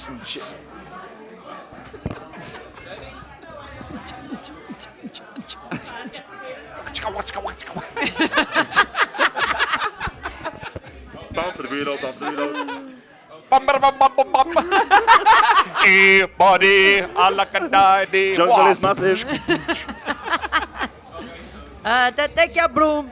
boots and shit. Bound for the reload, bound for the reload. Body, Jungle is massive. Take your broom.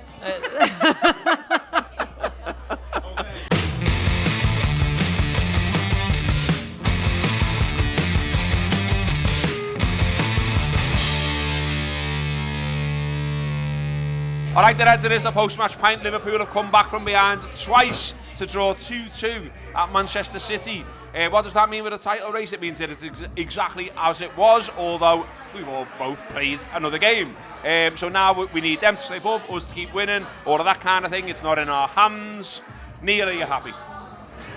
All right, the Reds, it is the post-match pint. Liverpool have come back from behind twice to draw 2-2 at Manchester City. What does that mean with the title race? It means that it's exactly as it was, although we've all both played another game. So now we need them to step up, us to keep winning, all of that kind of thing. It's not in our hands. Neil, are you happy?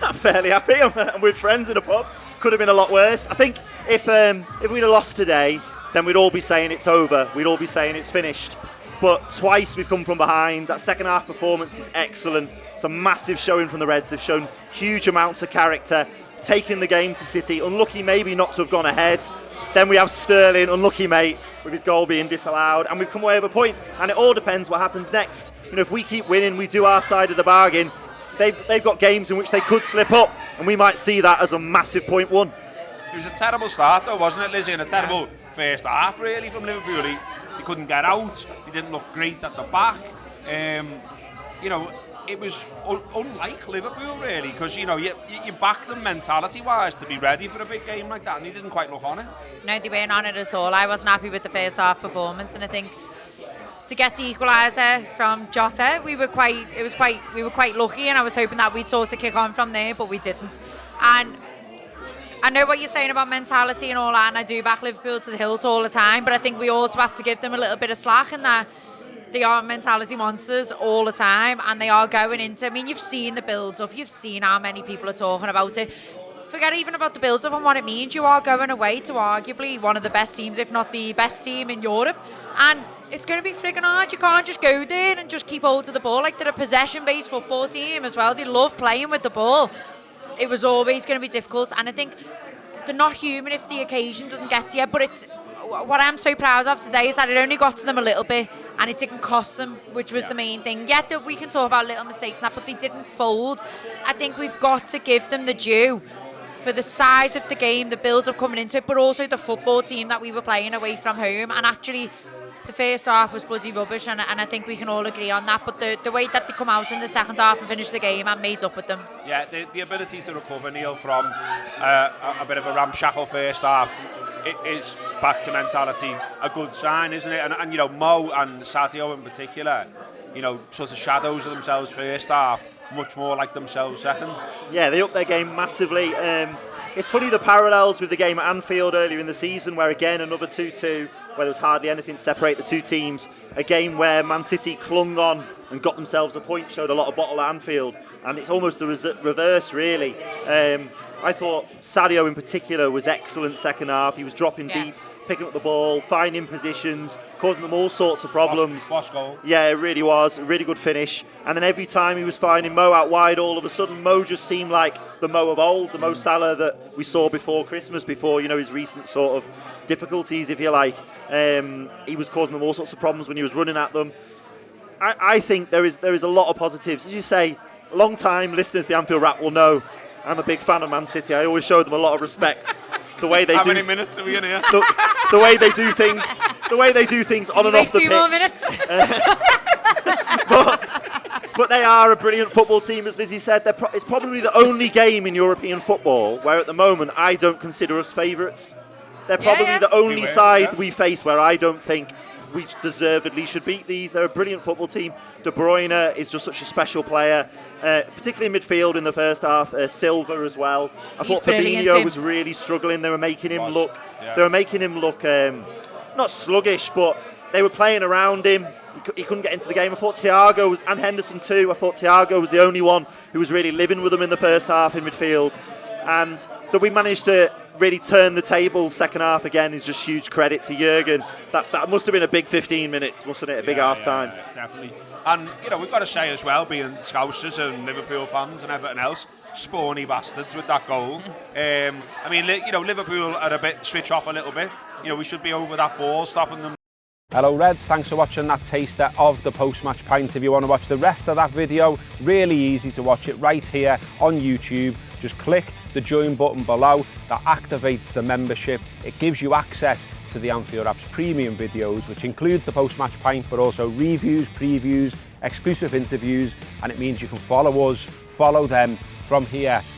I'm fairly happy. I'm with friends in a pub. Could have been a lot worse. I think if we'd have lost today, then we'd all be saying it's over. We'd all be saying it's finished. But twice we've come from behind. That second half performance is excellent. It's a massive showing from the Reds. They've shown huge amounts of character, taking the game to City. Unlucky maybe not to have gone ahead. Then we have Sterling, unlucky mate, with his goal being disallowed. And we've come away with a point. And it all depends what happens next. You know, if we keep winning, we do our side of the bargain. They've got games in which they could slip up. And we might see that as a massive point one. It was a terrible start though, wasn't it, Lizzie? And a terrible first half really from Liverpool. They couldn't get out. They didn't look great at the back. You know, it was unlike Liverpool really, because you know you back them mentality-wise to be ready for a big game like that, and they didn't quite look on it. No, they weren't on it at all. I wasn't happy with the first half performance, and I think to get the equaliser from Jota, we were quite lucky, and I was hoping that we'd sort of kick on from there, but we didn't. And I know what you're saying about mentality and all that, and I do back Liverpool to the hills all the time, but I think we also have to give them a little bit of slack in that they are mentality monsters all the time, and they are going into, I mean, you've seen the build-up, you've seen how many people are talking about it. Forget even about the build-up and what it means. You are going away to arguably one of the best teams, if not the best team in Europe, and it's going to be friggin' hard. You can't just go there and just keep hold of the ball. Like, they're a possession-based football team as well. They love playing with the ball. It was always going to be difficult, and I think they're not human if the occasion doesn't get to you, but it's what I'm so proud of today is that it only got to them a little bit and it didn't cost them, which was the main thing. Yet that we can talk about little mistakes and that, but they didn't fold. I think we've got to give them the due for the size of the game, the build-up coming into it, but also the football team that we were playing away from home. And actually, the first half was bloody rubbish, and I think we can all agree on that. But the way that they come out in the second half and finish the game, I'm made up with them. Yeah, the ability to recover, Neil, from a bit of a ramshackle first half, it is back to mentality. A good sign, isn't it? And you know, Mo and Sadio in particular, you know, sort of shadows of themselves first half, much more like themselves second. Yeah, they upped their game massively. It's funny the parallels with the game at Anfield earlier in the season, where again another 2-2, where there was hardly anything to separate the two teams. A game where Man City clung on and got themselves a point, showed a lot of bottle at Anfield, and it's almost the reverse really. I thought Sadio in particular was excellent second half. He was dropping deep, picking up the ball, finding positions, causing them all sorts of problems. Boss goal. Yeah, it really was. A really good finish. And then every time he was finding Mo out wide, all of a sudden Mo just seemed like the Mo of old, the Mo Salah that we saw before Christmas, before, you know, his recent sort of difficulties, if you like. He was causing them all sorts of problems when he was running at them. I think there is a lot of positives. As you say, long-time listeners to the Anfield Wrap will know I'm a big fan of Man City. I always show them a lot of respect. The way they How many minutes are we in here? The way they do things. The way they do things on and off the pitch. 2 more minutes. But they are a brilliant football team, as Lizzie said. It's probably the only game in European football where, at the moment, I don't consider us favourites. They're probably the only side we face where I don't think we deservedly should beat these. They're a brilliant football team. De Bruyne is just such a special player, particularly in midfield in the first half. Silva as well. I thought Fabinho was really struggling. They were making him look. They were making him look not sluggish, but they were playing around him. He couldn't get into the game. I thought Thiago and Henderson too. I thought Thiago was the only one who was really living with them in the first half in midfield, and that we managed to really turn the table second half again is just huge credit to Jurgen. That must have been a big 15 minutes, mustn't it? A big half time. Yeah, definitely. And you know, we've got to say as well, being Scousers and Liverpool fans and everything else, spawny bastards with that goal. I mean, you know, Liverpool are a bit switch off a little bit. You know, we should be over that ball, stopping them. Hello Reds, thanks for watching that taster of the post-match pint. If you want to watch the rest of that video, really easy to watch it right here on YouTube. Just click the join button below. That activates the membership. It gives you access to the Anfield Wrap's premium videos, which includes the post-match pint, but also reviews, previews, exclusive interviews, and it means you can follow us, follow them from here